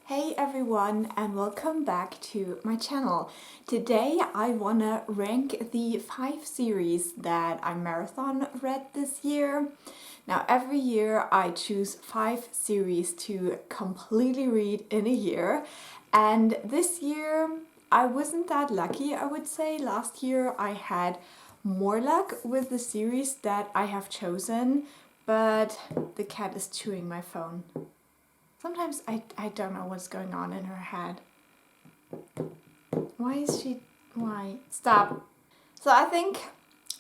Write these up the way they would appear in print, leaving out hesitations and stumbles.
Hey everyone, and welcome back to my channel. Today I wanna rank the 5 series that I marathon read this year. Now every year I choose 5 series to completely read in a year, and this year I wasn't that lucky, I would say. Last year I had more luck with the series that I have chosen, but the cat is chewing my phone. Sometimes I don't know what's going on in her head. Why? Stop. So I think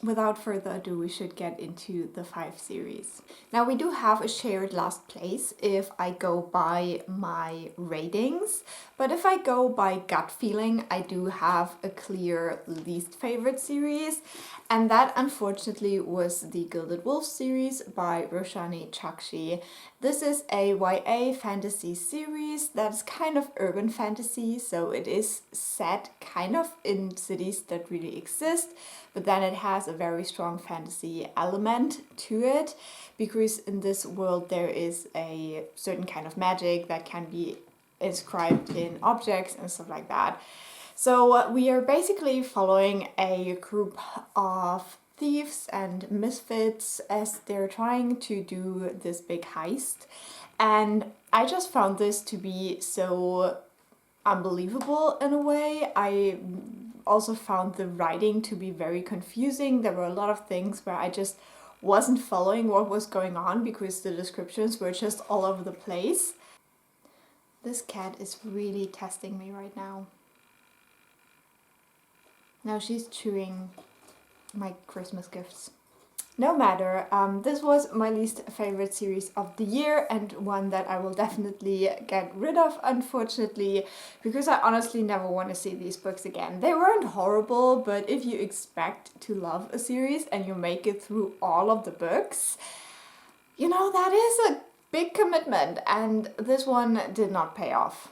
without further ado we should get into the 5 series. Now we do have a shared last place if I go by my ratings, but if I go by gut feeling I do have a clear least favorite series, and that unfortunately was the Gilded Wolf series by Roshani Chokshi. This is a YA fantasy series that's kind of urban fantasy, so it is set kind of in cities that really exist, but then it has a very strong fantasy element to it, because in this world there is a certain kind of magic that can be inscribed in objects and stuff like that. So we are basically following a group of thieves and misfits as they're trying to do this big heist. And I just found this to be so unbelievable in a way. I also found the writing to be very confusing. There were a lot of things where I just wasn't following what was going on because the descriptions were just all over the place. This cat is really testing me right now. Now she's chewing my Christmas gifts. No matter, this was my least favorite series of the year and one that I will definitely get rid of, unfortunately, because I honestly never want to see these books again. They weren't horrible, but if you expect to love a series and you make it through all of the books, you know, that is a big commitment, and this one did not pay off.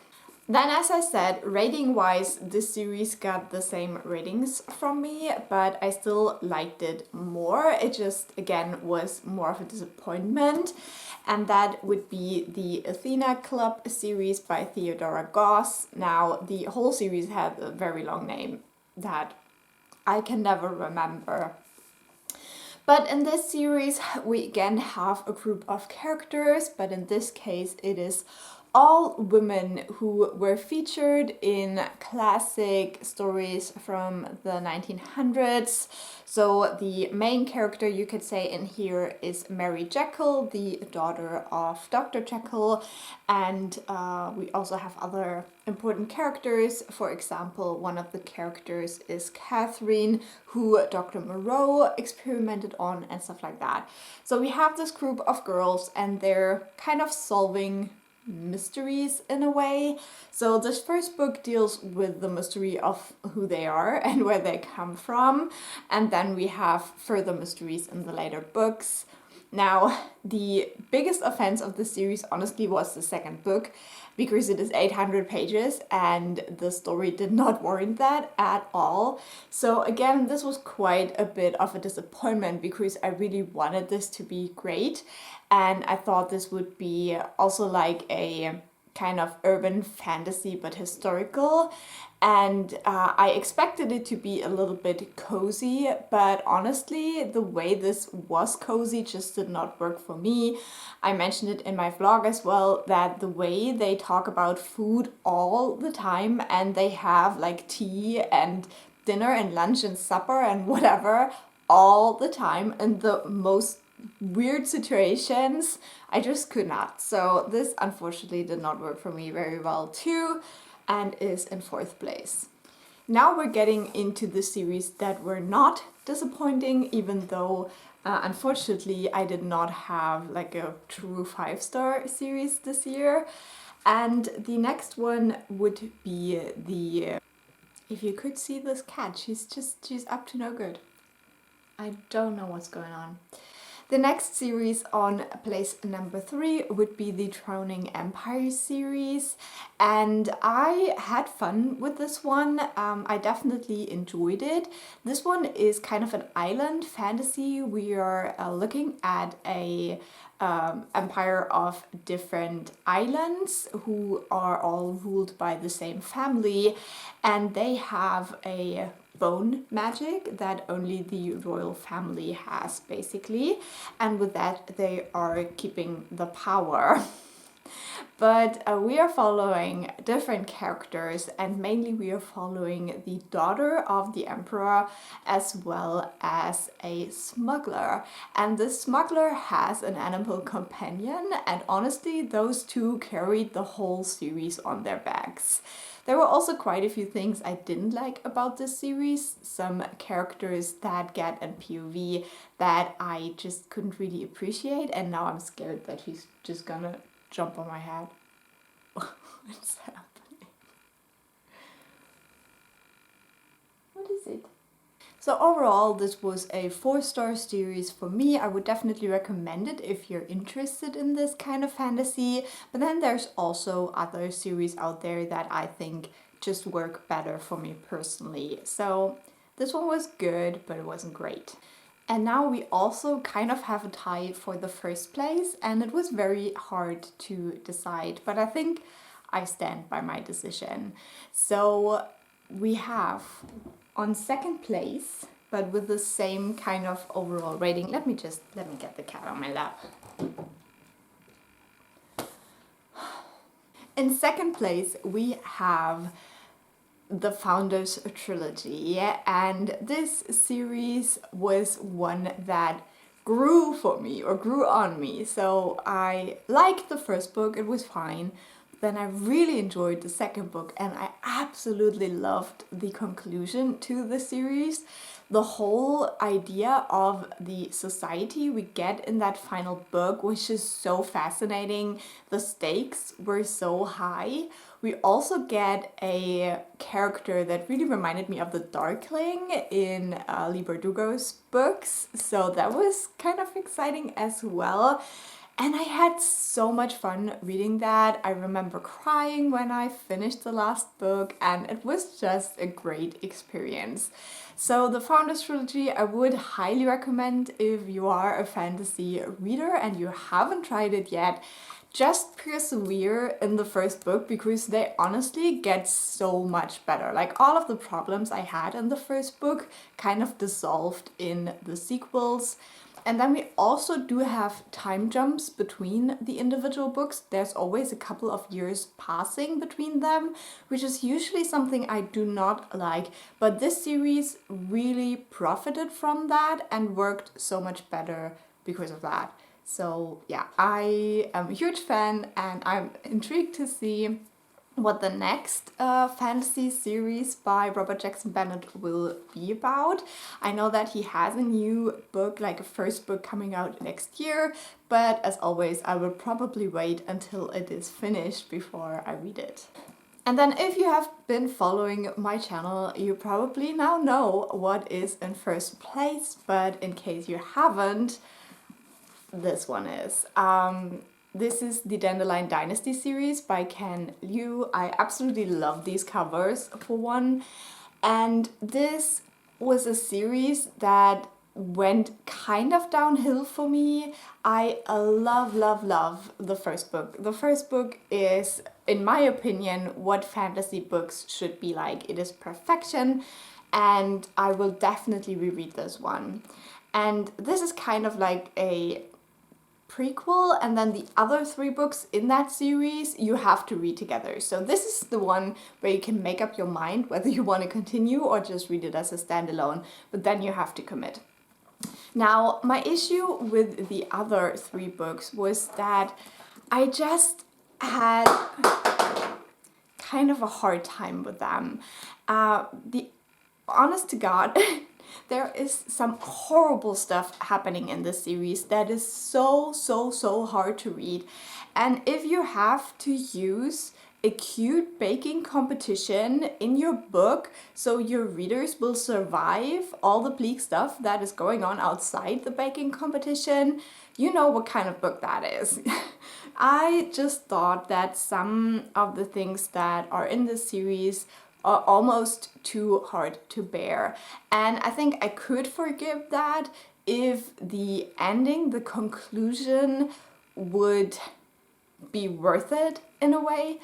Then, as I said, rating-wise, this series got the same ratings from me, but I still liked it more. It just, again, was more of a disappointment, and that would be the Athena Club series by Theodora Goss. Now, the whole series had a very long name that I can never remember. But in this series, we again have a group of characters, but in this case, it is all women who were featured in classic stories from the 1900s. So the main character, you could say, in here is Mary Jekyll, the daughter of Dr. Jekyll, and we also have other important characters. For example, one of the characters is Catherine, who Dr. Moreau experimented on and stuff like that. So we have this group of girls and they're kind of solving mysteries in a way. So this first book deals with the mystery of who they are and where they come from, and then we have further mysteries in the later books. Now, the biggest offense of the series honestly was the second book, because it is 800 pages and the story did not warrant that at all. So again, this was quite a bit of a disappointment because I really wanted this to be great, and I thought this would be also like a kind of urban fantasy but historical, and I expected it to be a little bit cozy, but honestly the way this was cozy just did not work for me. I mentioned it in my vlog as well, that the way they talk about food all the time, and they have like tea and dinner and lunch and supper and whatever all the time in the most weird situations, I just could not. So this unfortunately did not work for me very well too, and is in 4th place. Now we're getting into the series that were not disappointing, even though unfortunately I did not have like a true 5-star series this year. And the next one would be the, if you could see this cat, she's up to no good. I don't know what's going on. The next series on place number 3 would be the Drowning Empire series, and I had fun with this one. I definitely enjoyed it. This one is kind of an island fantasy. We are looking at a empire of different islands who are all ruled by the same family, and they have a bone magic that only the royal family has, basically, and with that they are keeping the power. But we are following different characters, and mainly we are following the daughter of the emperor as well as a smuggler. And the smuggler has an animal companion, and honestly those two carried the whole series on their backs. There were also quite a few things I didn't like about this series, some characters that get an POV that I just couldn't really appreciate, and now I'm scared that he's just gonna jump on my head. What's happening? What is it? So overall, this was a 4-star series for me. I would definitely recommend it if you're interested in this kind of fantasy. But then there's also other series out there that I think just work better for me personally. So this one was good, but it wasn't great. And now we also kind of have a tie for the first place, and it was very hard to decide, but I think I stand by my decision. So we have on second place, but with the same kind of overall rating. Let me get the cat on my lap. In second place, we have the Founders Trilogy, and this series was one that grew for me or grew on me. So I liked the first book, it was fine. Then I really enjoyed the second book, and I absolutely loved the conclusion to the series. The whole idea of the society we get in that final book was just so fascinating. The stakes were so high. We also get a character that really reminded me of the Darkling in Leigh Bardugo's books, so that was kind of exciting as well. And I had so much fun reading that. I remember crying when I finished the last book, and it was just a great experience. So the Founders Trilogy I would highly recommend if you are a fantasy reader and you haven't tried it yet. Just persevere in the first book, because they honestly get so much better. Like, all of the problems I had in the first book kind of dissolved in the sequels. And then we also do have time jumps between the individual books. There's always a couple of years passing between them, which is usually something I do not like. But this series really profited from that and worked so much better because of that. So yeah, I am a huge fan, and I'm intrigued to see what the next fantasy series by Robert Jackson Bennett will be about. I know that he has a new book, like a first book, coming out next year, but as always, I will probably wait until it is finished before I read it. And then if you have been following my channel, you probably now know what is in first place, but in case you haven't, this one is. This is the Dandelion Dynasty series by Ken Liu. I absolutely love these covers, for one. And this was a series that went kind of downhill for me. I love the first book. The first book is, in my opinion, what fantasy books should be like. It is perfection, and I will definitely reread this one. And this is kind of like a prequel, and then the other 3 books in that series you have to read together. So this is the one where you can make up your mind whether you want to continue or just read it as a standalone, but then you have to commit. Now, my issue with the other 3 books was that I just had kind of a hard time with them. The honest to God, there is some horrible stuff happening in this series that is so hard to read. And if you have to use a cute baking competition in your book so your readers will survive all the bleak stuff that is going on outside the baking competition, you know what kind of book that is. I just thought that some of the things that are in this series are almost too hard to bear. And I think I could forgive that if the ending, the conclusion would be worth it in a way.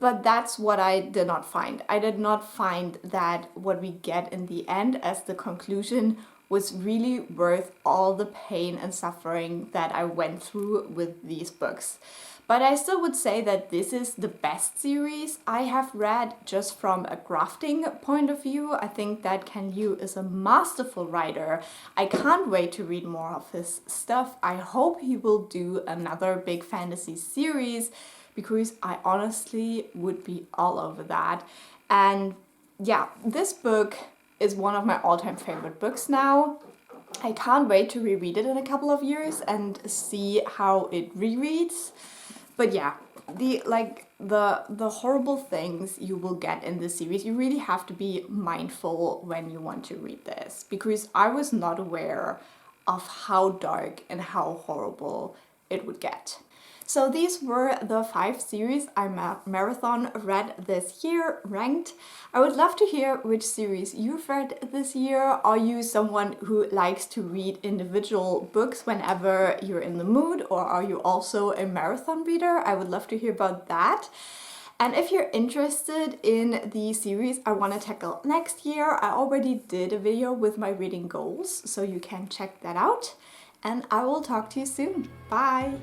But that's what I did not find. I did not find that what we get in the end as the conclusion was really worth all the pain and suffering that I went through with these books. But I still would say that this is the best series I have read just from a crafting point of view. I think that Ken Liu is a masterful writer. I can't wait to read more of his stuff. I hope he will do another big fantasy series, because I honestly would be all over that. And yeah, this book is one of my all-time favorite books now. I can't wait to reread it in a couple of years and see how it rereads. But yeah, the horrible things you will get in this series, you really have to be mindful when you want to read this, because I was not aware of how dark and how horrible it would get. So these were the 5 series I marathon read this year, ranked. I would love to hear which series you've read this year. Are you someone who likes to read individual books whenever you're in the mood, or are you also a marathon reader? I would love to hear about that. And if you're interested in the series I want to tackle next year, I already did a video with my reading goals, so you can check that out. And I will talk to you soon. Bye!